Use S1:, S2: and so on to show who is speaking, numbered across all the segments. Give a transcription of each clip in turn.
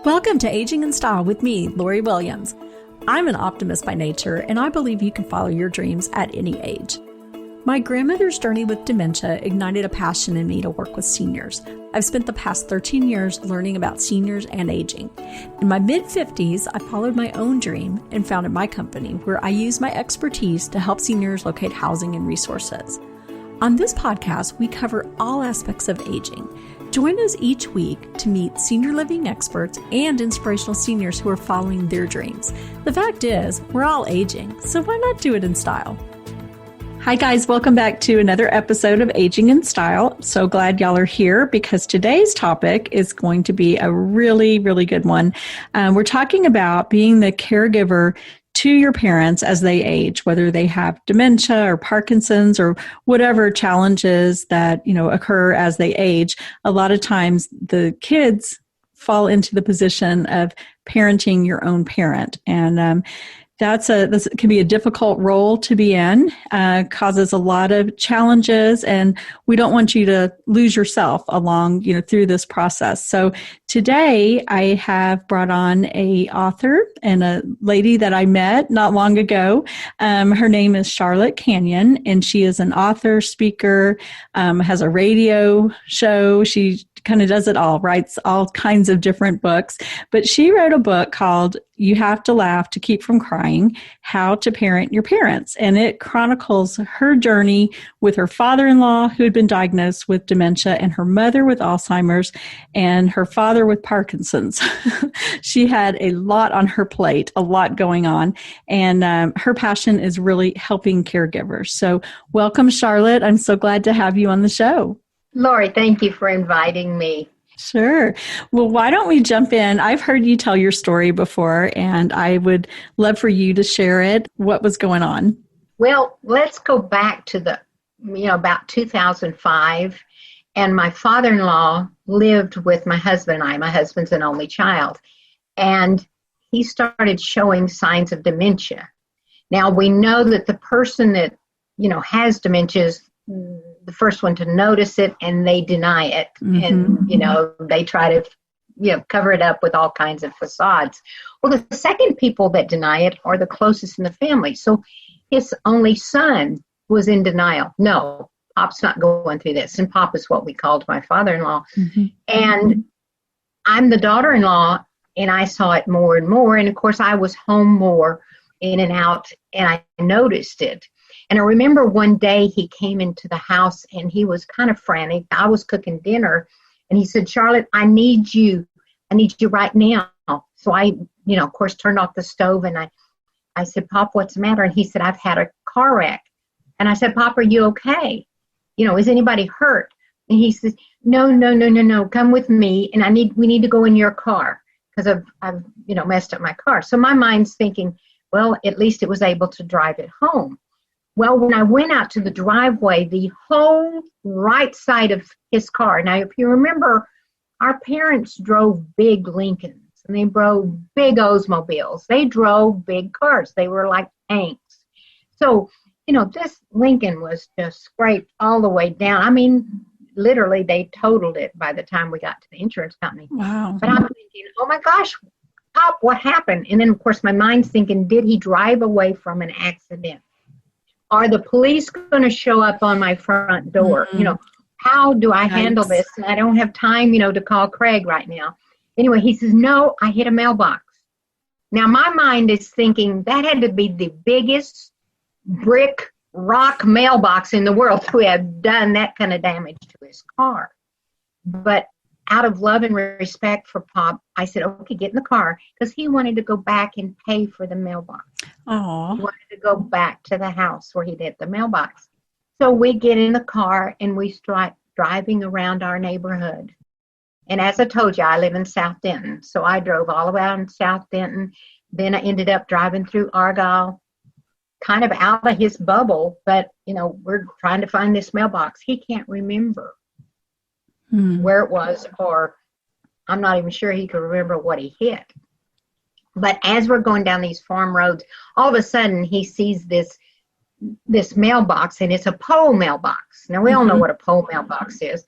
S1: Welcome to Aging in Style with me, Lori Williams. I'm an optimist by nature, and I believe you can follow your dreams at any age. My grandmother's journey with dementia ignited a passion in me to work with seniors. I've spent the past 13 years learning about seniors and aging. In my mid-50s, I followed my own dream and founded my company, where I use my expertise to help seniors locate housing and resources. On this podcast, we cover all aspects of aging. Join us each week to meet senior living experts and inspirational seniors who are following their dreams. The fact is, we're all aging, so why not do it in style? Hi guys, welcome back to another episode of Aging in Style. So glad y'all are here because today's topic is going to be a really, really good one. We're talking about being the caregiver to your parents as they age, whether they have dementia or Parkinson's or whatever challenges that, occur as they age. A lot of times the kids fall into the position of parenting your own parent. And this can be a difficult role to be in, causes a lot of challenges, and we don't want you to lose yourself along, through this process. So today I have brought on a author and a lady that I met not long ago. Her name is Charlotte Canion, and she is an author, speaker, has a radio show. She kind of does it all, writes all kinds of different books. But she wrote a book called You Have to Laugh to Keep from Crying, How to Parent Your Parents. And it chronicles her journey with her father-in-law who had been diagnosed with dementia and her mother with Alzheimer's and her father with Parkinson's. She had a lot on her plate, a lot going on. And her passion is really helping caregivers. So welcome, Charlotte. I'm so glad to have you on the show.
S2: Lori, thank you for inviting me.
S1: Sure. Well, why don't we jump in? I've heard you tell your story before, and I would love for you to share it. What was going on?
S2: Well, let's go back to about 2005. And my father-in-law lived with my husband and I. My husband's an only child. And he started showing signs of dementia. Now, we know that the person that, has dementia is the first one to notice it, and they deny it. Mm-hmm. And, they try to, cover it up with all kinds of facades. Well, the second people that deny it are the closest in the family. So his only son was in denial. No, Pop's not going through this. And Pop is what we called my father-in-law. Mm-hmm. And I'm the daughter-in-law, and I saw it more and more. And of course, I was home more, in and out, and I noticed it. And I remember one day he came into the house and he was kind of frantic. I was cooking dinner and he said, Charlotte, I need you right now. So I, of course, turned off the stove and I said, Pop, what's the matter? And he said, I've had a car wreck. And I said, Pop, are you okay? Is anybody hurt? And he says, no, come with me. And we need to go in your car because I've messed up my car. So my mind's thinking, well, at least it was able to drive it home. Well, when I went out to the driveway, the whole right side of his car. Now, if you remember, our parents drove big Lincolns and they drove big Oldsmobiles. They drove big cars. They were like tanks. So, this Lincoln was just scraped all the way down. I mean, literally, they totaled it by the time we got to the insurance company.
S1: Wow.
S2: But I'm thinking, oh my gosh, Pop, what happened? And then, of course, my mind's thinking, did he drive away from an accident? Are the police going to show up on my front door? Mm-hmm. How do I handle this? And I don't have time, to call Craig right now. Anyway, he says, no, I hit a mailbox. Now, my mind is thinking that had to be the biggest brick rock mailbox in the world to have done that kind of damage to his car. But out of love and respect for Pop, I said, okay, get in the car, because he wanted to go back and pay for the mailbox.
S1: Aww.
S2: He wanted to go back to the house where he'd hit the mailbox. So we get in the car and we start driving around our neighborhood. And as I told you, I live in South Denton. So I drove all around South Denton. Then I ended up driving through Argyle, kind of out of his bubble. But, we're trying to find this mailbox. He can't remember where it was, or I'm not even sure he could remember what he hit. But as we're going down these farm roads, all of a sudden he sees this mailbox, and it's a pole mailbox. Now, we all know what a pole mailbox is.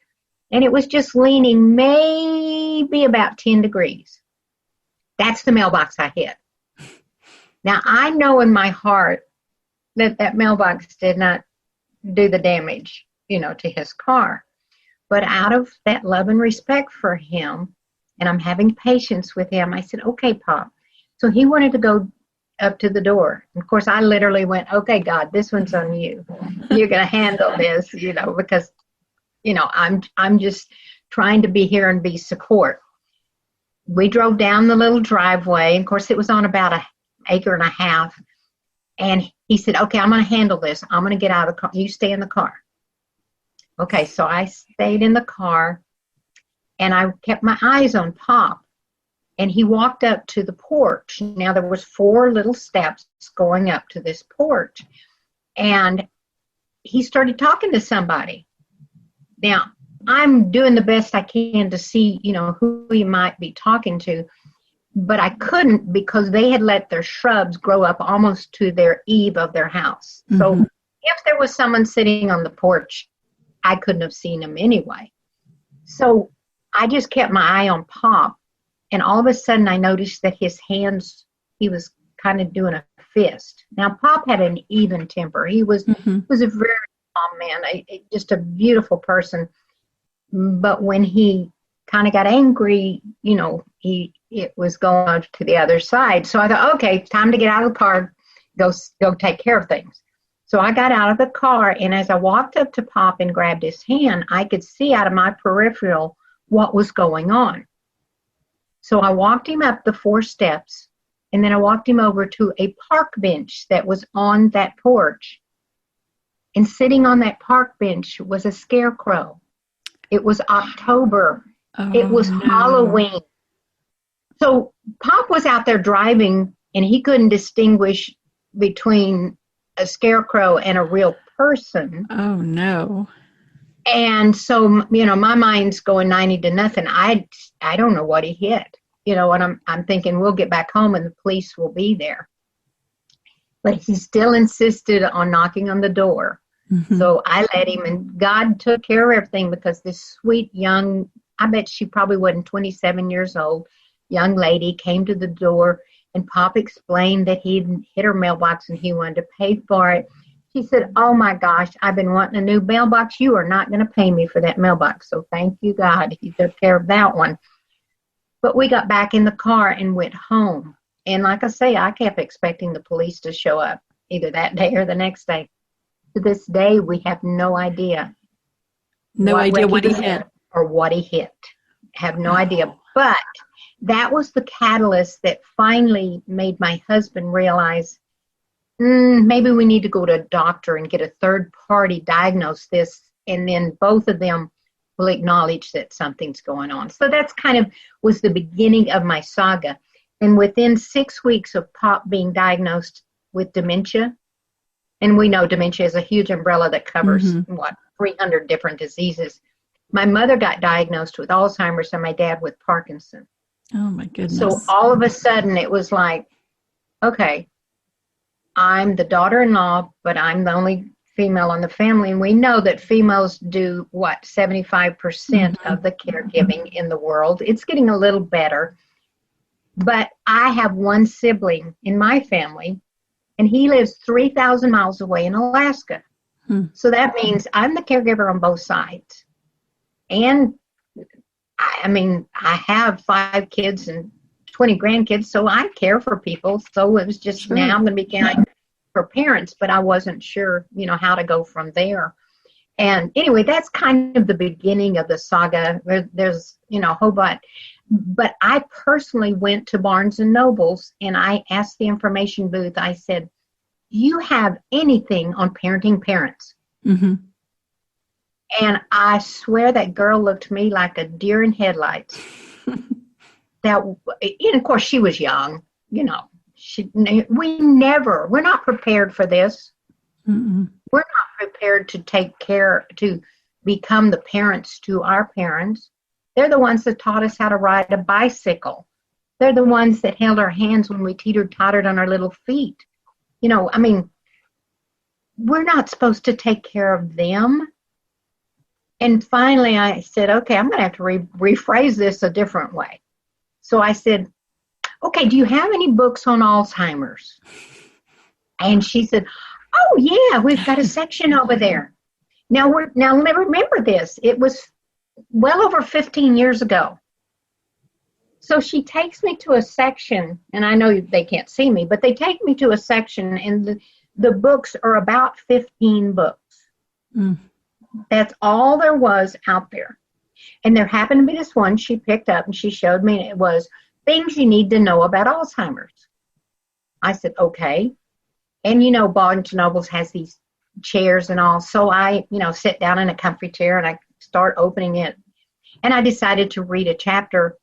S2: And it was just leaning maybe about 10 degrees. That's the mailbox I hit. Now, I know in my heart that that mailbox did not do the damage, to his car. But out of that love and respect for him, and I'm having patience with him, I said, okay, Pop. So he wanted to go up to the door. And of course, I literally went, okay, God, this one's on you. You're going to handle this, because, I'm just trying to be here and be support. We drove down the little driveway. Of course, it was on about an acre and a half. And he said, okay, I'm going to handle this. I'm going to get out of the car. You stay in the car. Okay, so I stayed in the car, and I kept my eyes on Pop. And he walked up to the porch. Now, there was 4 little steps going up to this porch. And he started talking to somebody. Now, I'm doing the best I can to see, who he might be talking to. But I couldn't because they had let their shrubs grow up almost to their eave of their house. Mm-hmm. So if there was someone sitting on the porch, I couldn't have seen him anyway. So I just kept my eye on Pop. And all of a sudden, I noticed that his hands, he was kind of doing a fist. Now, Pop had an even temper. He was a very calm man, just a beautiful person. But when he kind of got angry, it was going to the other side. So I thought, okay, time to get out of the car, go take care of things. So I got out of the car, and as I walked up to Pop and grabbed his hand, I could see out of my peripheral what was going on. So I walked him up the 4 steps, and then I walked him over to a park bench that was on that porch. And sitting on that park bench was a scarecrow. It was October. It was Halloween. So Pop was out there driving, and he couldn't distinguish between a scarecrow and a real person.
S1: Oh, no.
S2: And so, my mind's going 90 to nothing. I don't know what he hit, and I'm thinking we'll get back home and the police will be there. But he still insisted on knocking on the door. Mm-hmm. So I let him, and God took care of everything because this sweet young, I bet she probably wasn't 27 years old, young lady came to the door, and Pop explained that he'd hit her mailbox and he wanted to pay for it. She said, oh my gosh, I've been wanting a new mailbox. You are not going to pay me for that mailbox. So thank you, God. He took care of that one. But we got back in the car and went home. And like I say, I kept expecting the police to show up either that day or the next day. To this day, we have no idea.
S1: No idea what he hit.
S2: Or what he hit. Have no idea. But that was the catalyst that finally made my husband realize, maybe we need to go to a doctor and get a third party diagnose this, and then both of them will acknowledge that something's going on. So that's kind of was the beginning of my saga. And within 6 weeks of Pop being diagnosed with dementia, and we know dementia is a huge umbrella that covers 300 different diseases. My mother got diagnosed with Alzheimer's and my dad with Parkinson.
S1: Oh my goodness.
S2: So all of a sudden it was like, okay, I'm the daughter-in-law, but I'm the only female in the family. And we know that females do, 75% of the caregiving in the world. It's getting a little better. But I have one sibling in my family, and he lives 3,000 miles away in Alaska. So that means I'm the caregiver on both sides. And I have 5 kids and 20 grandkids, so I care for people. So it was just now I'm going to be caring for parents, but I wasn't sure, how to go from there. And anyway, that's kind of the beginning of the saga. There's, a whole bunch. But I personally went to Barnes and Noble's and I asked the information booth, I said, do you have anything on parenting parents? Mm-hmm. And I swear that girl looked at me like a deer in headlights. And of course, she was young, we're not prepared for this. Mm-mm. We're not prepared to to become the parents to our parents. They're the ones that taught us how to ride a bicycle. They're the ones that held our hands when we teeter-tottered on our little feet. We're not supposed to take care of them. And finally, I said, okay, I'm going to have to rephrase this a different way. So I said, okay, do you have any books on Alzheimer's? And she said, oh, yeah, we've got a section over there. Now remember this. It was well over 15 years ago. So she takes me to a section, and I know they can't see me, but they take me to a section, and the books are about 15 books. Mm. That's all there was out there. And there happened to be this one she picked up, and she showed me, and it was Things You Need to Know About Alzheimer's. I said, okay. And, Barnes & Noble has these chairs and all. So I, sit down in a comfy chair, and I start opening it. And I decided to read a chapter.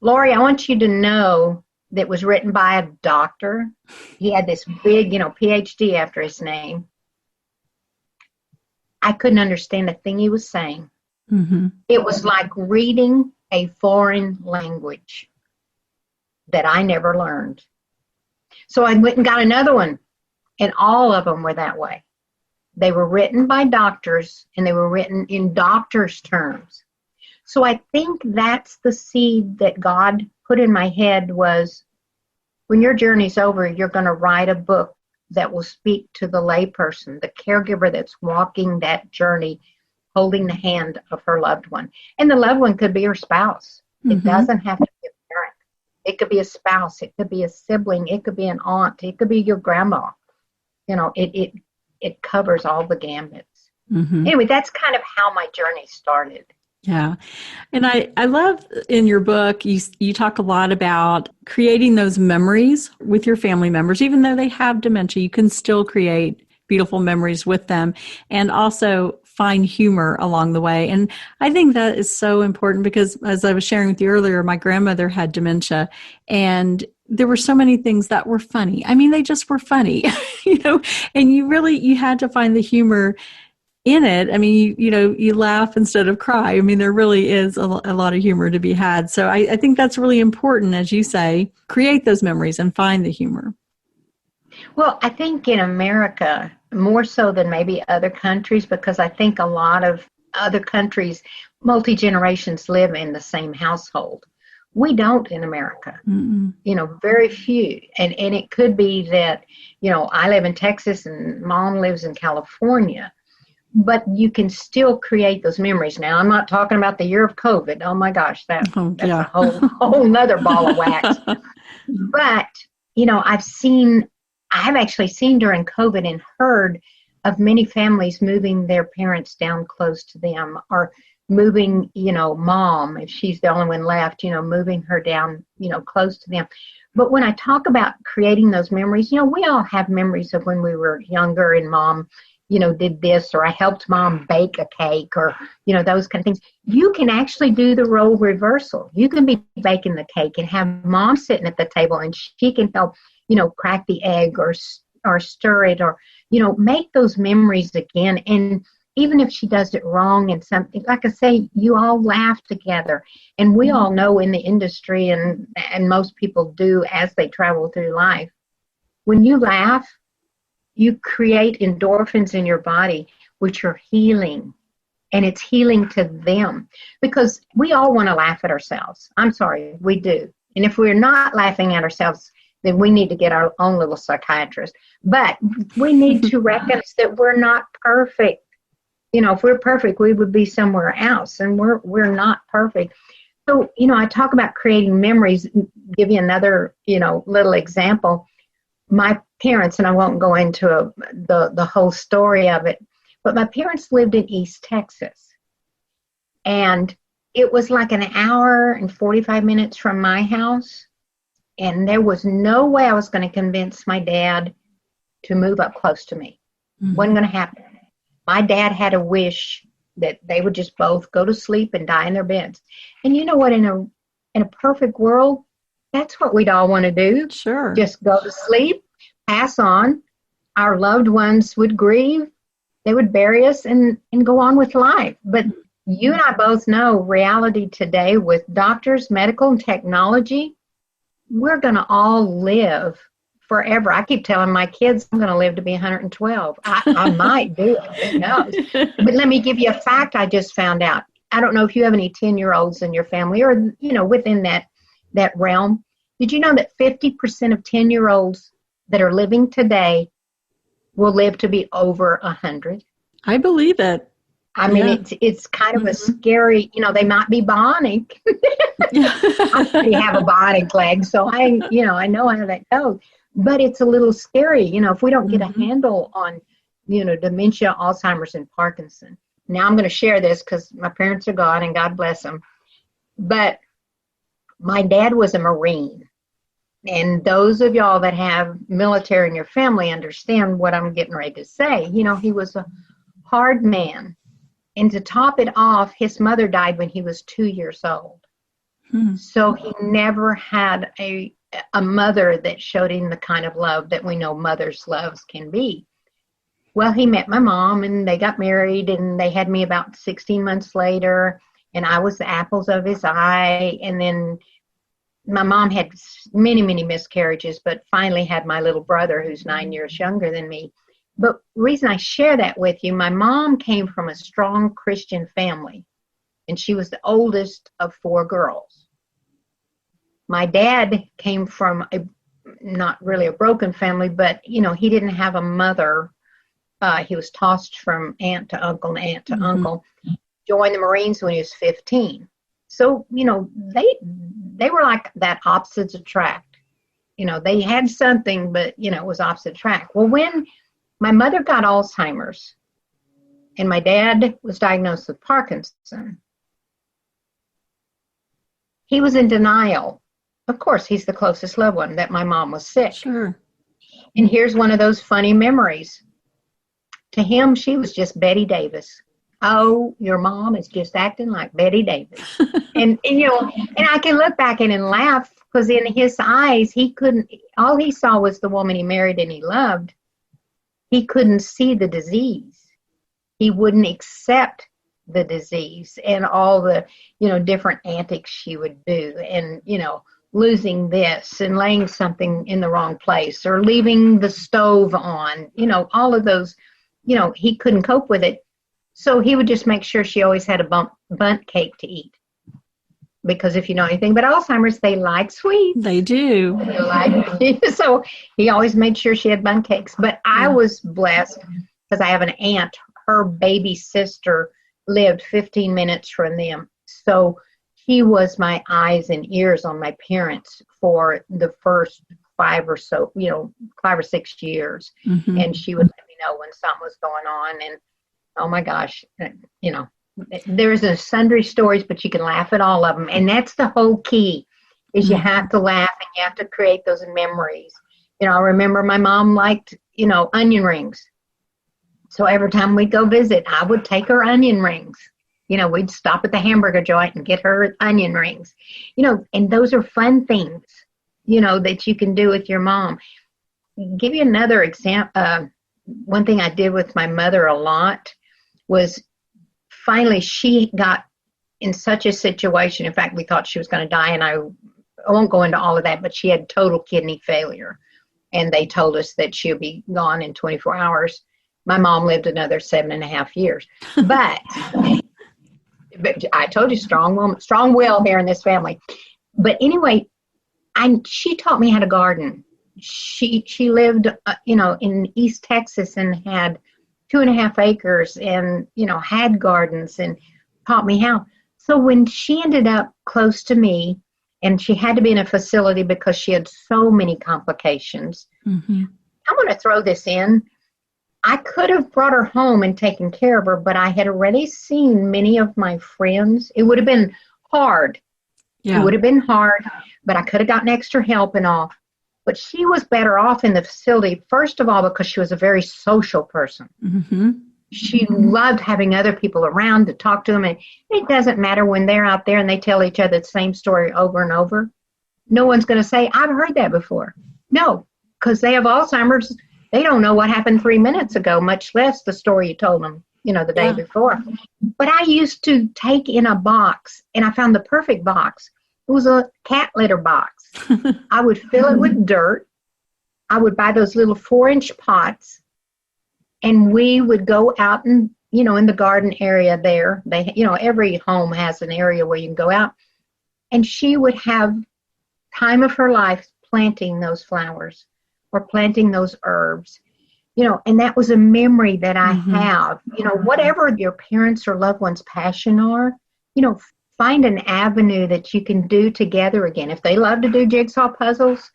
S2: Lori, I want you to know that it was written by a doctor. He had this big, PhD after his name. I couldn't understand a thing he was saying. Mm-hmm. It was like reading a foreign language that I never learned. So I went and got another one, and all of them were that way. They were written by doctors, and they were written in doctors' terms. So I think that's the seed that God put in my head was, when your journey's over, you're going to write a book that will speak to the layperson, the caregiver that's walking that journey, holding the hand of her loved one. And the loved one could be her spouse. Mm-hmm. It doesn't have to be a parent. It could be a spouse. It could be a sibling. It could be an aunt. It could be your grandma. It covers all the gambits. Mm-hmm. Anyway, that's kind of how my journey started.
S1: Yeah. And I love in your book, you talk a lot about creating those memories with your family members. Even though they have dementia, you can still create beautiful memories with them and also find humor along the way. And I think that is so important because, as I was sharing with you earlier, my grandmother had dementia, and there were so many things that were funny. I mean, they just were funny, and you had to find the humor in it. I mean, you laugh instead of cry. I mean, there really is a lot of humor to be had. So I think that's really important, as you say, create those memories and find the humor.
S2: Well, I think in America, more so than maybe other countries, because I think a lot of other countries, multi-generations live in the same household. We don't in America. Mm-mm. Very few. And it could be that, I live in Texas and Mom lives in California. But you can still create those memories. Now, I'm not talking about the year of COVID. Oh my gosh, that's a whole nother ball of wax. But, I've actually seen during COVID and heard of many families moving their parents down close to them, or moving, mom, if she's the only one left, moving her down, close to them. But when I talk about creating those memories, we all have memories of when we were younger and mom, did this, or I helped mom bake a cake, or, those kind of things. You can actually do the role reversal. You can be baking the cake and have mom sitting at the table, and she can help, crack the egg or stir it, or, make those memories again. And even if she does it wrong and something, like I say, you all laugh together. And we all know in the industry, and most people do as they travel through life, when you laugh, you create endorphins in your body, which are healing, and it's healing to them, because we all want to laugh at ourselves. I'm sorry, we do. And if we're not laughing at ourselves, then we need to get our own little psychiatrist. But we need to recognize that we're not perfect. If we're perfect, we would be somewhere else, and we're not perfect. So, I talk about creating memories. Give you another, little example. My parents, and I won't go into the whole story of it, but my parents lived in East Texas. And it was like an hour and 45 minutes from my house. And there was no way I was going to convince my dad to move up close to me. Mm-hmm. Wasn't going to happen. My dad had a wish that they would just both go to sleep and die in their beds. And you know what? In a perfect world, that's what we'd all want to do.
S1: Sure.
S2: Just go to sleep, pass on. Our loved ones would grieve. They would bury us and go on with life. But you and I both know reality today with doctors, medical, and technology, we're going to all live forever. I keep telling my kids I'm going to live to be 112. I might do it. Who knows? But let me give you a fact I just found out. I don't know if you have any 10-year-olds in your family or, within that realm. Did you know that 50% of 10-year-olds that are living today will live to be over 100?
S1: I believe it.
S2: I mean, it's kind of a scary, they might be bionic. I already have a bionic leg, so I know how that goes. But it's a little scary, if we don't get a handle on, dementia, Alzheimer's, and Parkinson. Now I'm going to share this because my parents are gone, and God bless them. But my dad was a Marine. And those of y'all that have military in your family understand what I'm getting ready to say. He was a hard man. And to top it off, his mother died when he was 2 years old. So he never had a mother that showed him the kind of love that we know mothers' loves can be. Well, he met my mom, and they got married, and they had me about 16 months later, and I was the apples of his eye. And then my mom had many, many miscarriages, but finally had my little brother, who's 9 years younger than me. But the reason I share that with you, my mom came from a strong Christian family, and she was the oldest of 4 girls. My dad came from not really a broken family, but, he didn't have a mother. He was tossed from aunt to uncle and aunt to uncle. Joined the Marines when he was 15. So, they were like that opposites attract. They had something, but, it was opposite attract. Well, when my mother got Alzheimer's and my dad was diagnosed with Parkinson, he was in denial. Of course, he's the closest loved one, that my mom was sick.
S1: Sure.
S2: And here's one of those funny memories. To him, she was just Betty Davis. Oh, your mom is just acting like Betty Davis. and I can look back and laugh, because in his eyes, all he saw was the woman he married and he loved. He couldn't see the disease. He wouldn't accept the disease and all the, different antics she would do, and, losing this and laying something in the wrong place or leaving the stove on, all of those, he couldn't cope with it. So he would just make sure she always had a bundt cake to eat. Because if you know anything about Alzheimer's, they like sweets.
S1: They do.
S2: So he always made sure she had bundt cakes. But I was blessed because I have an aunt. Her baby sister lived 15 minutes from them. So he was my eyes and ears on my parents for the first 5 or 6 years. And she would let me know when something was going on. And oh my gosh, there's a sundry stories, but you can laugh at all of them. And that's the whole key, is you have to laugh and you have to create those memories. I remember my mom liked, onion rings. So every time we'd go visit, I would take her onion rings. We'd stop at the hamburger joint and get her onion rings. And those are fun things, that you can do with your mom. Give you another example. One thing I did with my mother a lot was finally she got in such a situation. In fact, we thought she was going to die, and I won't go into all of that, but she had total kidney failure. And they told us that she'll be gone in 24 hours. My mom lived another 7.5 years. But I told you, strong woman, strong will here in this family. But anyway, she taught me how to garden. She lived, in East Texas and had 2.5 acres and, had gardens and taught me how. So when she ended up close to me, and she had to be in a facility because she had so many complications, I'm going to throw this in. I could have brought her home and taken care of her, but I had already seen many of my friends. It would have been hard. Yeah. It would have been hard, but I could have gotten extra help and all. But she was better off in the facility, first of all, because she was a very social person. She loved having other people around to talk to them. And it doesn't matter when they're out there and they tell each other the same story over and over. No one's going to say, I've heard that before. No, because they have Alzheimer's. They don't know what happened 3 minutes ago, much less the story you told them, the day before. But I used to take in a box, and I found the perfect box. It was a cat litter box. I would fill it with dirt. I would buy those little 4-inch pots, and we would go out and, in the garden area there. They, every home has an area where you can go out. And she would have time of her life planting those flowers or planting those herbs. And that was a memory that I have. Whatever your parents or loved ones' passion are, find an avenue that you can do together again. If they love to do jigsaw puzzles,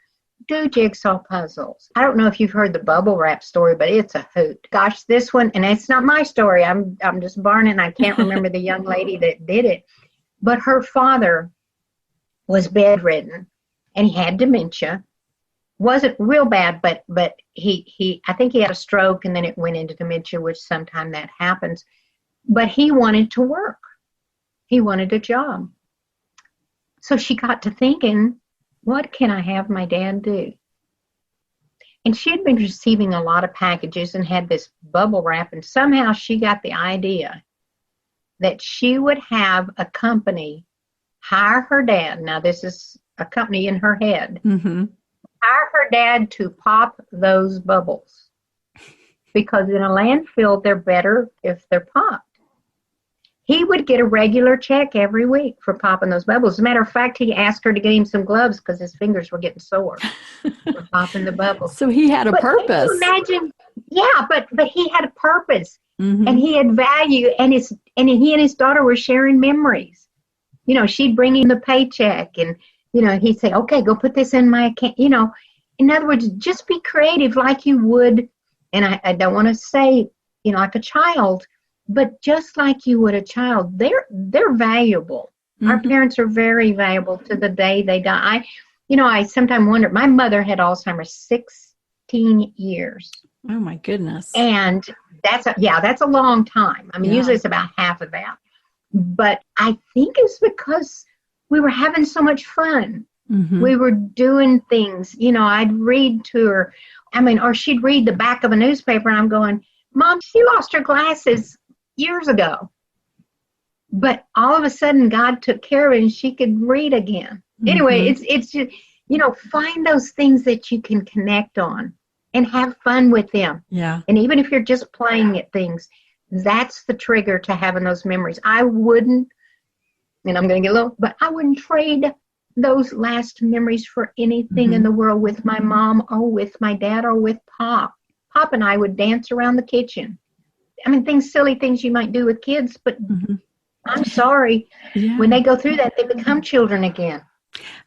S2: do jigsaw puzzles. I don't know if you've heard the bubble wrap story, but it's a hoot. Gosh, this one, and it's not my story. I'm just barning. I can't remember the young lady that did it. But her father was bedridden, and he had dementia. Wasn't real bad, but he I think he had a stroke, and then it went into dementia, which sometimes that happens. But he wanted to work. He wanted a job. So she got to thinking, what can I have my dad do? And she had been receiving a lot of packages and had this bubble wrap, and somehow she got the idea that she would have a company hire her dad. Now, this is a company in her head. Hire her dad to pop those bubbles, because in a landfill, they're better if they're popped. He would get a regular check every week for popping those bubbles. As a matter of fact, he asked her to get him some gloves because his fingers were getting sore for popping the bubbles.
S1: So he had a purpose.
S2: Can you imagine? Yeah, but he had a purpose, and he had value, and he and his daughter were sharing memories. She'd bring him the paycheck, and he'd say, okay, go put this in my account. In other words, just be creative like you would, and I don't want to say, like a child, but just like you would a child. They're valuable. Our parents are very valuable to the day they die. I sometimes wonder, my mother had Alzheimer's 16 years.
S1: Oh my goodness.
S2: And that's a long time. I mean, usually it's about half of that. But I think it's because we were having so much fun. We were doing things, I'd read to her, or she'd read the back of a newspaper, and I'm going, Mom, she lost her glasses years ago. But all of a sudden, God took care of it, and she could read again. Anyway, it's just, find those things that you can connect on and have fun with them.
S1: Yeah.
S2: And even if you're just playing at things, that's the trigger to having those memories. I wouldn't, and I'm going to get a little, but I wouldn't trade those last memories for anything in the world with my mom or with my dad or with Pop. Pop and I would dance around the kitchen. I mean, silly things you might do with kids, but I'm sorry. Yeah. When they go through that, they become children again.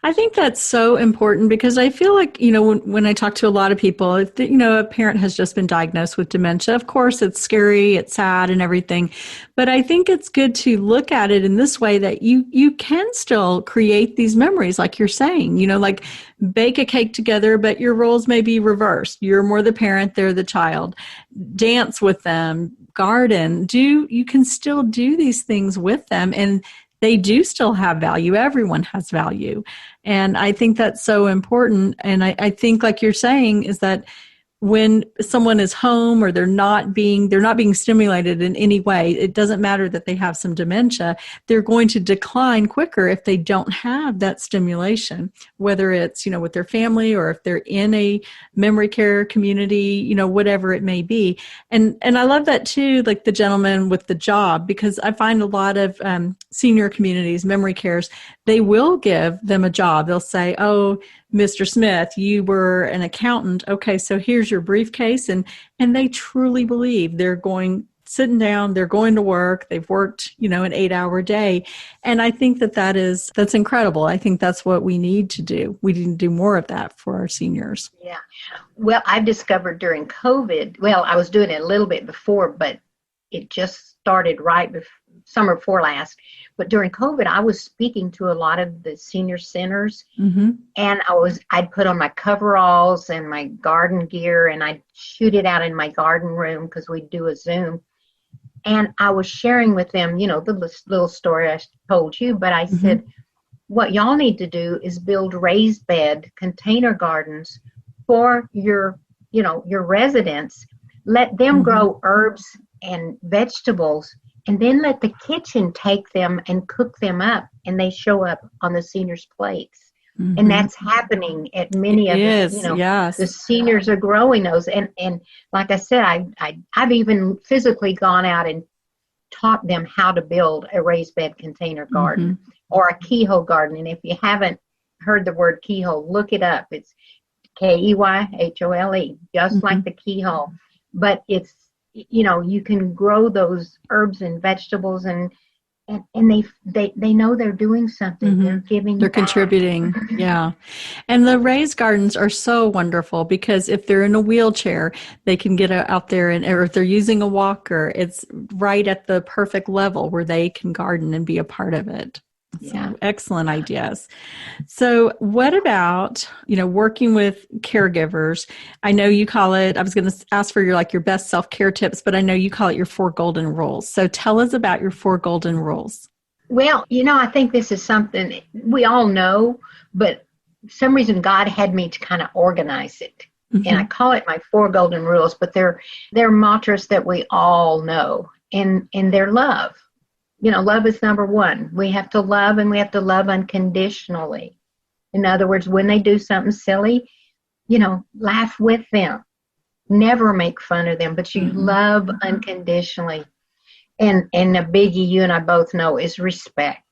S1: I think that's so important, because I feel like, when I talk to a lot of people, if a parent has just been diagnosed with dementia, of course it's scary, it's sad and everything. But I think it's good to look at it in this way, that you can still create these memories, like you're saying, like bake a cake together, but your roles may be reversed. You're more the parent, they're the child. Dance with them, garden. You can still do these things with them, and they do still have value. Everyone has value. And I think that's so important. And I think, like you're saying, is that when someone is home or they're not being stimulated in any way, it doesn't matter that they have some dementia, they're going to decline quicker if they don't have that stimulation, whether it's, with their family or if they're in a memory care community, whatever it may be. And I love that too, like the gentleman with the job, because I find a lot of senior communities, memory cares, they will give them a job. They'll say, oh, Mr. Smith, you were an accountant. Okay, so here's your briefcase. And they truly believe they're sitting down, they're going to work, they've worked, an 8-hour day. And I think that's incredible. I think that's what we need to do. We need to do more of that for our seniors.
S2: Yeah. Well, I've discovered during COVID, I was doing it a little bit before, but it just started right before summer before last. But during COVID, I was speaking to a lot of the senior centers, and I'd put on my coveralls and my garden gear, and I'd shoot it out in my garden room because we'd do a Zoom. And I was sharing with them, the little story I told you, but I said, what y'all need to do is build raised bed container gardens for your residents. Let them grow herbs and vegetables, and then let the kitchen take them and cook them up, and they show up on the seniors' plates. And that's happening at many of them. Yes. The seniors are growing those. And like I said, I've even physically gone out and taught them how to build a raised bed container garden or a keyhole garden. And if you haven't heard the word keyhole, look it up. It's Keyhole, just like the keyhole. But it's, you can grow those herbs and vegetables and they know they're doing something. They're giving
S1: They're
S2: back.
S1: Contributing. Yeah. And the raised gardens are so wonderful because if they're in a wheelchair, they can get out there or if they're using a walker, it's right at the perfect level where they can garden and be a part of it.
S2: Yeah.
S1: So excellent ideas. So what about, working with caregivers? I know you call it, I was going to ask for your best self-care tips, but I know you call it your 4 golden rules. So tell us about your 4 golden rules.
S2: Well, I think this is something we all know, but for some reason God had me to kind of organize it. And I call it my 4 golden rules, but they're mantras that we all know, and they're love. Love is number 1. We have to love, and we have to love unconditionally. In other words, when they do something silly, laugh with them. Never make fun of them, but you love unconditionally. And a biggie you and I both know is respect.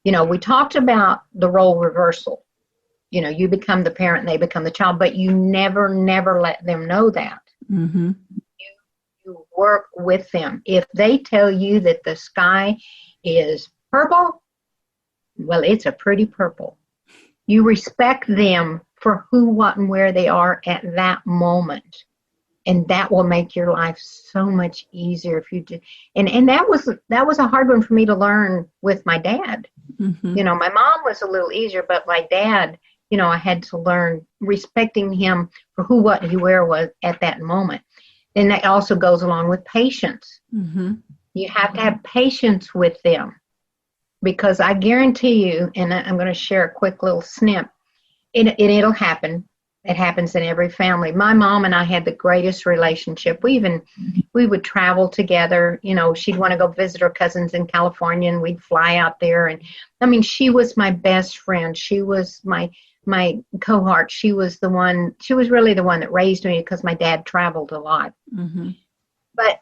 S2: We talked about the role reversal. You become the parent and they become the child, but you never let them know that. You work with them. If they tell you that the sky is purple, well, it's a pretty purple. You respect them for who, what, and where they are at that moment. And that will make your life so much easier if you do. And that was a hard one for me to learn with my dad. My mom was a little easier, but my dad, I had to learn respecting him for who, what, and where was at that moment. And that also goes along with patience. You have to have patience with them, because I guarantee you, and I'm going to share a quick little snip, and it'll happen. It happens in every family. My mom and I had the greatest relationship. We would travel together. She'd want to go visit her cousins in California, and we'd fly out there. And she was my best friend. She was my cohort. She was really the one that raised me, because my dad traveled a lot. But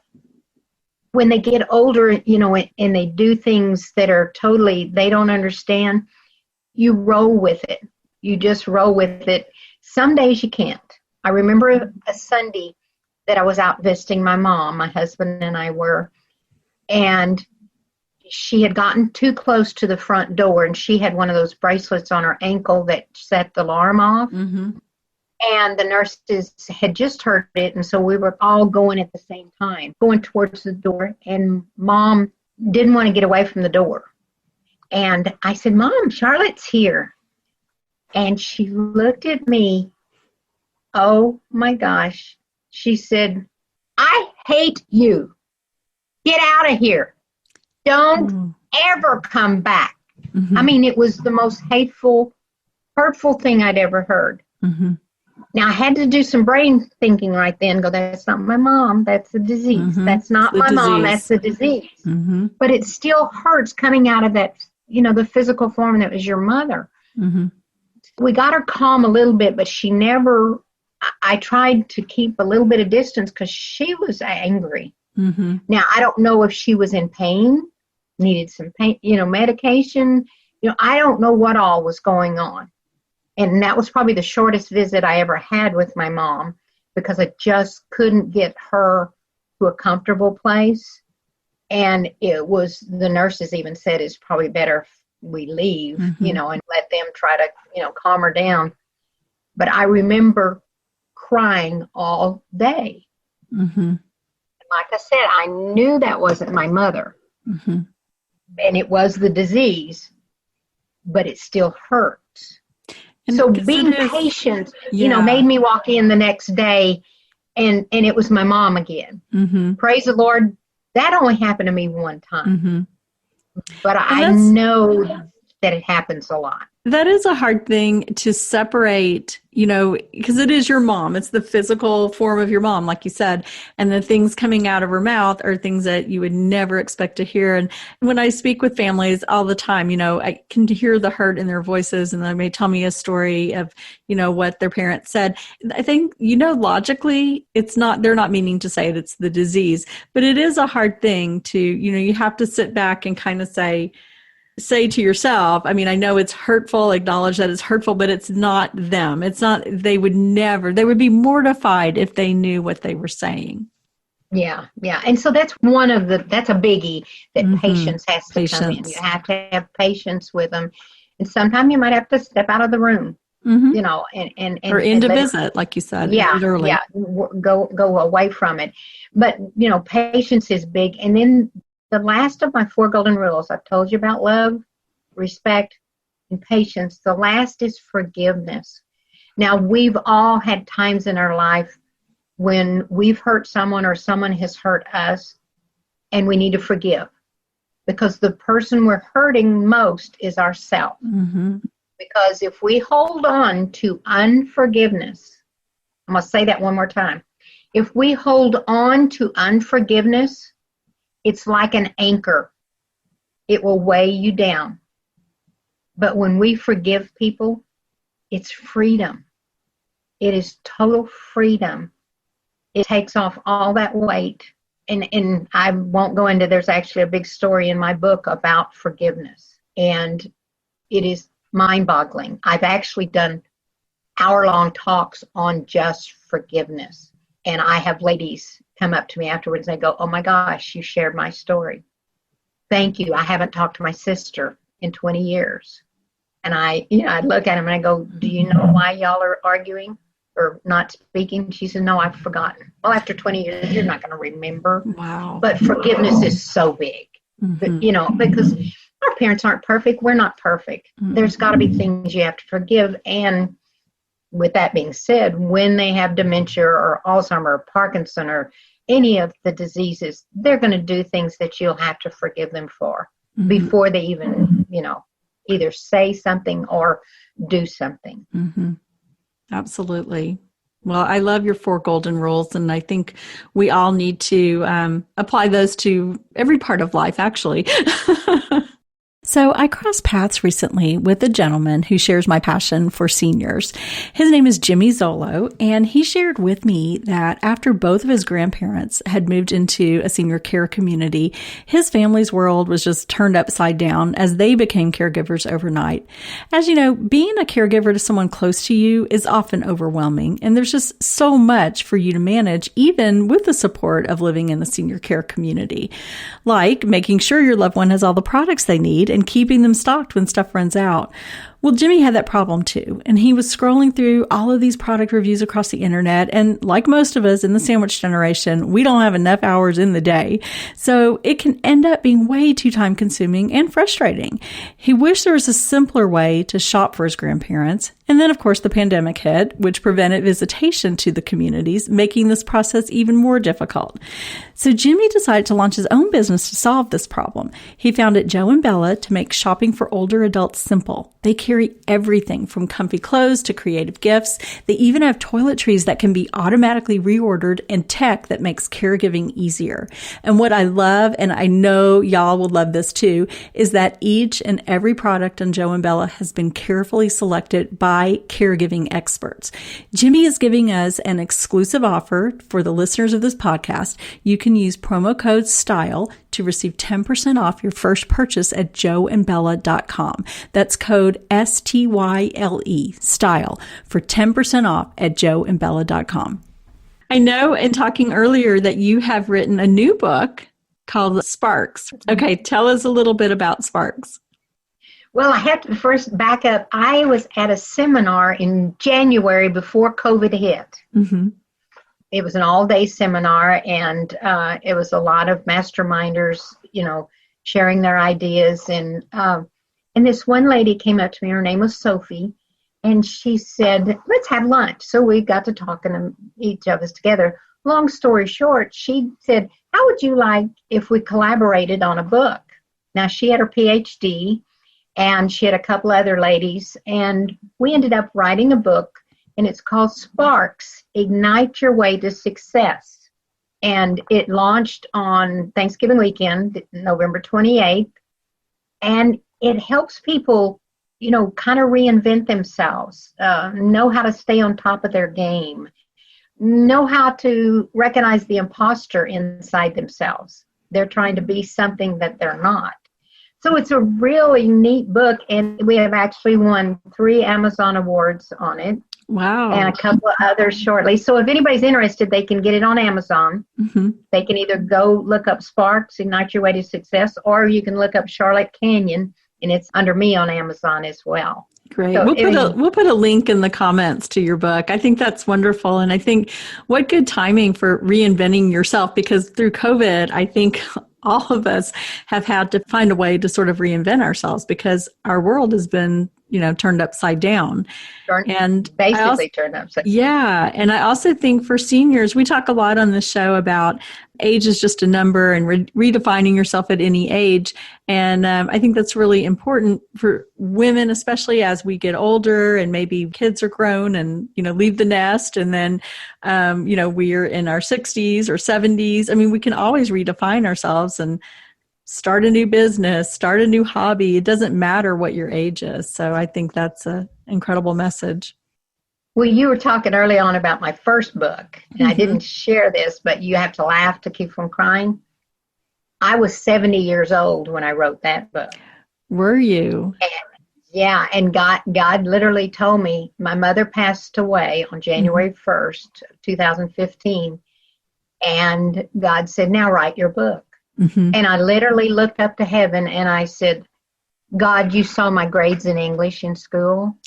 S2: when they get older, and they do things that are totally, they don't understand, you roll with it. You just roll with it. Some days you can't. I remember a Sunday that I was out visiting my mom, my husband and I were, and she had gotten too close to the front door, and she had one of those bracelets on her ankle that set the alarm off. And the nurses had just heard it, and so we were all going at the same time, going towards the door, and Mom didn't want to get away from the door. And I said, Mom, Charlotte's here. And she looked at me. Oh, my gosh. She said, I hate you. Get out of here. Don't ever come back. It was the most hateful, hurtful thing I'd ever heard. Now, I had to do some brain thinking right then. Go, that's not my mom. That's the disease. That's not my mom. That's the disease. But it still hurts coming out of that, the physical form that was your mother. We got her calm a little bit, but she never, I tried to keep a little bit of distance because she was angry. Now, I don't know if she was in pain, needed some pain, medication. I don't know what all was going on. And that was probably the shortest visit I ever had with my mom, because I just couldn't get her to a comfortable place. And it was, the nurses even said it's probably better if we leave, and let them try to, calm her down. But I remember crying all day. Like I said, I knew that wasn't my mother. And it was the disease, but it still hurts. And so being patient, made me walk in the next day and it was my mom again. Praise the Lord. That only happened to me one time. But I know that it happens a lot.
S1: That is a hard thing to separate, because it is your mom. It's the physical form of your mom, like you said. And the things coming out of her mouth are things that you would never expect to hear. And when I speak with families all the time, I can hear the hurt in their voices, and they may tell me a story of, what their parents said. I think, logically, they're not meaning to say it's the disease, but it is a hard thing to, you have to sit back and kind of say, say to yourself, I mean, I know it's hurtful, acknowledge that it's hurtful, but it's not them. It's not, they would be mortified if they knew what they were saying.
S2: Yeah, yeah. And so that's that's a biggie, that patience has to come in. You have to have patience with them. And sometimes you might have to step out of the room, you know, and
S1: or end a visit, like you said.
S2: Yeah, yeah. Go away from it. But, you know, patience is big. And then the last of my 4 golden rules, I've told you about love, respect, and patience. The last is forgiveness. Now, we've all had times in our life when we've hurt someone or someone has hurt us, and we need to forgive, because the person we're hurting most is ourselves. Because if we hold on to unforgiveness, I'm going to say that one more time. If we hold on to unforgiveness, it's like an anchor. It will weigh you down. But when we forgive people, it's freedom. It is total freedom. It takes off all that weight. And I won't go into, there's actually a big story in my book about forgiveness. And it is mind-boggling. I've actually done hour-long talks on just forgiveness. And I have ladies come up to me afterwards and they go, "Oh my gosh, you shared my story. Thank you. I haven't talked to my sister in 20 years. And I look at them and I go, "Do you know why y'all are arguing or not speaking?" She said, "No, I've forgotten." Well, after 20 years, you're not going to remember.
S1: Wow.
S2: But forgiveness is so big, you know, because our parents aren't perfect. We're not perfect. There's got to be things you have to forgive. And with that being said, when they have dementia or Alzheimer or Parkinson or any of the diseases, they're going to do things that you'll have to forgive them for before they even, you know, either say something or do something.
S1: Absolutely. Well, I love your 4 golden rules, and I think we all need to apply those to every part of life, actually. So I crossed paths recently with a gentleman who shares my passion for seniors. His name is Jimmy Zolo, and he shared with me that after both of his grandparents had moved into a senior care community, his family's world was just turned upside down as they became caregivers overnight. As you know, being a caregiver to someone close to you is often overwhelming, and there's just so much for you to manage, even with the support of living in the senior care community, like making sure your loved one has all the products they need and keeping them stocked when stuff runs out. Well, Jimmy had that problem too, and he was scrolling through all of these product reviews across the internet, and like most of us in the sandwich generation, we don't have enough hours in the day, so it can end up being way too time-consuming and frustrating. He wished there was a simpler way to shop for his grandparents, and then, of course, the pandemic hit, which prevented visitation to the communities, making this process even more difficult. So Jimmy decided to launch his own business to solve this problem. He founded Joe and Bella to make shopping for older adults simple. They carry everything from comfy clothes to creative gifts. They even have toiletries that can be automatically reordered and tech that makes caregiving easier. And what I love, and I know y'all will love this too, is that each and every product on Joe and Bella has been carefully selected by caregiving experts. Jimmy is giving us an exclusive offer for the listeners of this podcast. You can use promo code STYLE to receive 10% off your first purchase at joeandbella.com. That's code STYLE, STYLE, for 10% off at joeandbella.com. I know in talking earlier that you have written a new book called Sparks. Okay, tell us a little bit about Sparks.
S2: Well, I have to first back up. I was at a seminar in January before COVID hit. It was an all-day seminar, and it was a lot of masterminders, you know, sharing their ideas. And this one lady came up to me. Her name was Sophie, and she said, "Let's have lunch." So we got to talking, each of us together. Long story short, she said, "How would you like if we collaborated on a book?" Now, she had her PhD, and she had a couple other ladies, and we ended up writing a book, and it's called Sparks, Ignite Your Way to Success. And it launched on Thanksgiving weekend, November 28th, and it helps people, you know, kind of reinvent themselves, know how to stay on top of their game, know how to recognize the imposter inside themselves. They're trying to be something that they're not. So it's a really neat book, and we have actually won 3 Amazon awards on it.
S1: Wow.
S2: And a couple of others shortly. So if anybody's interested, they can get it on Amazon.
S1: Mm-hmm.
S2: They can either go look up Sparks, Ignite Your Way to Success, or you can look up Charlotte Canion, and it's under me on Amazon as well.
S1: Great.
S2: So,
S1: We'll put a link in the comments to your book. I think that's wonderful. And I think what good timing for reinventing yourself, because through COVID, I think all of us have had to find a way to sort of reinvent ourselves because our world has been, turned upside down.
S2: Turned upside down.
S1: Yeah. And I also think for seniors, we talk a lot on the show about age is just a number and redefining yourself at any age. And I think that's really important for women, especially as we get older and maybe kids are grown and, leave the nest. And then, we're in our 60s or 70s. I mean, we can always redefine ourselves and start a new business, start a new hobby. It doesn't matter what your age is. So I think that's an incredible message.
S2: Well, you were talking early on about my first book, and I didn't share this, but you have to laugh to keep from crying. I was 70 years old when I wrote that book.
S1: Were you?
S2: And God literally told me, my mother passed away on January 1st, 2015, and God said, now write your book. Mm-hmm. And I literally looked up to heaven and I said, God, you saw my grades in English in school.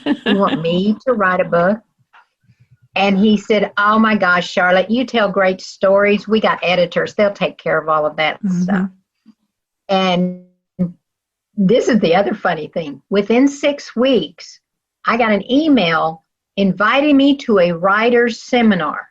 S2: You want me to write a book? And he said, oh my gosh, Charlotte, you tell great stories. We got editors. They'll take care of all of that stuff. And this is the other funny thing. Within 6 weeks, I got an email inviting me to a writer's seminar.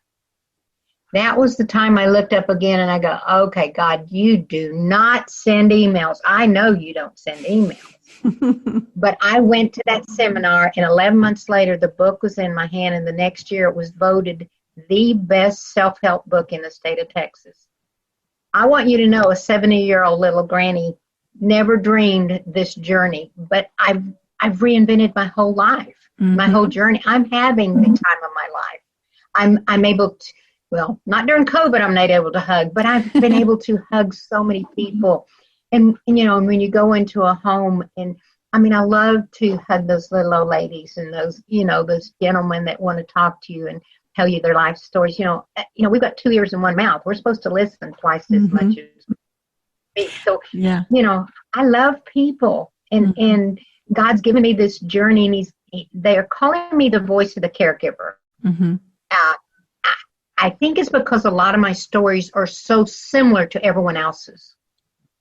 S2: That was the time I looked up again and I go, okay, God, you do not send emails. I know you don't send emails. But I went to that seminar, and 11 months later, the book was in my hand, and the next year it was voted the best self-help book in the state of Texas. I want you to know, a 70-year-old little granny never dreamed this journey, but I've reinvented my whole life, my whole journey. I'm having the time of my life. I'm able to, well, not during COVID, I'm not able to hug, but I've been able to hug so many people. And when you go into a home, and I mean, I love to hug those little old ladies and those, those gentlemen that want to talk to you and tell you their life stories. We've got 2 ears and 1 mouth. We're supposed to listen twice as much as we speak. So, I love people, and God's given me this journey, and they are calling me the voice of the caregiver. I think it's because a lot of my stories are so similar to everyone else's.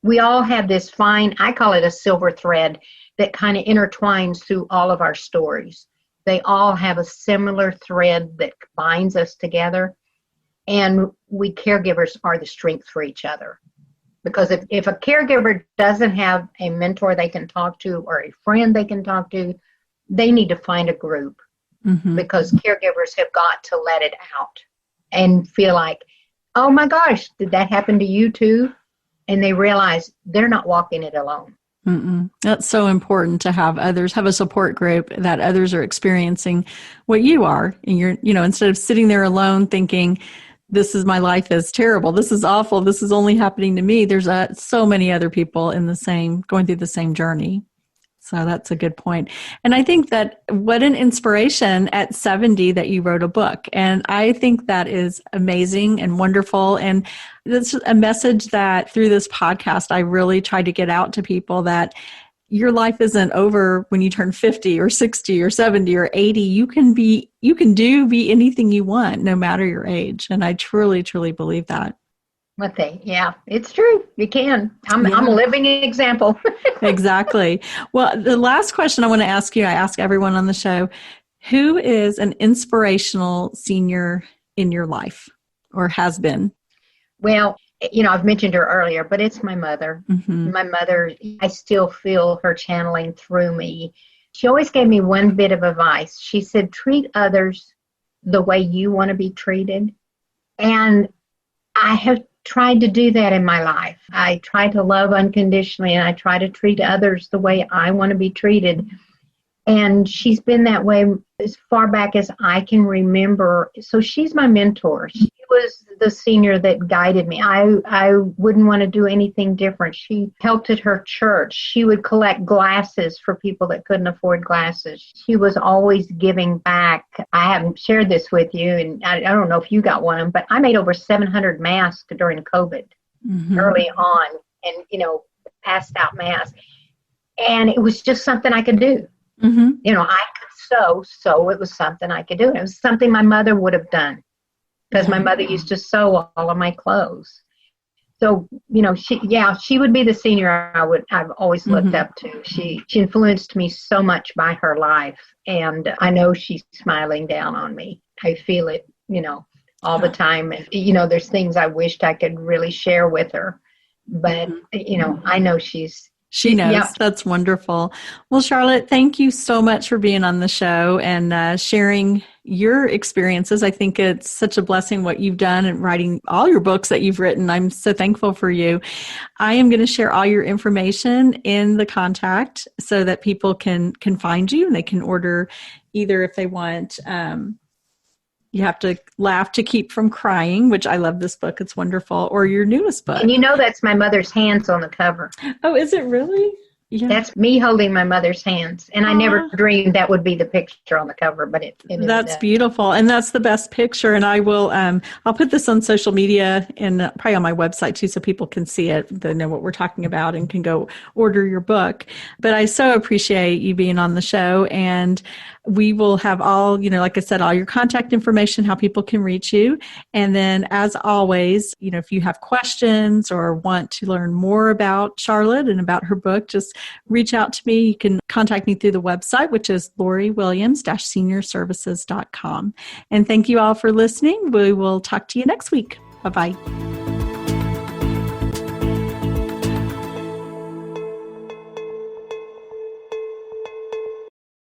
S2: We all have this fine, I call it a silver thread, that kind of intertwines through all of our stories. They all have a similar thread that binds us together. And we caregivers are the strength for each other. Because if a caregiver doesn't have a mentor they can talk to or a friend they can talk to, they need to find a group. Because caregivers have got to let it out and feel like, oh my gosh, did that happen to you too? And they realize they're not walking it alone.
S1: That's so important to have others, have a support group that others are experiencing what you are. And you're, instead of sitting there alone thinking, this is my life is terrible, this is awful, this is only happening to me. There's so many other people going through the same journey. So that's a good point. And I think that what an inspiration at 70 that you wrote a book. And I think that is amazing and wonderful. And that's a message that through this podcast, I really try to get out to people, that your life isn't over when you turn 50 or 60 or 70 or 80. You can be anything you want, no matter your age. And I truly, truly believe that.
S2: Yeah, it's true. You can. I'm a living example.
S1: Exactly. Well, the last question I want to ask you, I ask everyone on the show, who is an inspirational senior in your life or has been?
S2: Well, I've mentioned her earlier, but it's my mother. My mother, I still feel her channeling through me. She always gave me one bit of advice. She said, treat others the way you want to be treated. And I have tried to do that in my life. I try to love unconditionally, and I try to treat others the way I want to be treated. And she's been that way as far back as I can remember. So she's my mentor. She was the senior that guided me. I wouldn't want to do anything different. She helped at her church. She would collect glasses for people that couldn't afford glasses. She was always giving back. I haven't shared this with you, and I don't know if you got one, but I made over 700 masks during COVID early on, and, passed out masks. And it was just something I could do. I could sew. It was something I could do. It was something my mother would have done, because my mother used to sew all of my clothes. So, she would be the senior I've always looked up to. She influenced me so much by her life, and I know she's smiling down on me. I feel it, all the time. There's things I wished I could really share with her, but, I know
S1: she knows.
S2: Yep.
S1: That's wonderful. Well, Charlotte, thank you so much for being on the show and sharing your experiences. I think it's such a blessing what you've done and writing all your books that you've written. I'm so thankful for you. I am going to share all your information in the contact so that people can find you and they can order either if they want. You have to laugh to keep from crying, which I love this book. It's wonderful. Or your newest book.
S2: And that's my mother's hands on the cover.
S1: Oh, is it really? Yeah.
S2: That's me holding my mother's hands. And I never dreamed that would be the picture on the cover, but it
S1: that's beautiful. And that's the best picture. And I will, I'll put this on social media and probably on my website too, so people can see it, they know what we're talking about and can go order your book. But I so appreciate you being on the show, and we will have all, like I said, all your contact information, how people can reach you. And then as always, if you have questions or want to learn more about Charlotte and about her book, just reach out to me. You can contact me through the website, which is LoriWilliams-seniorservices.com. And thank you all for listening. We will talk to you next week. Bye-bye.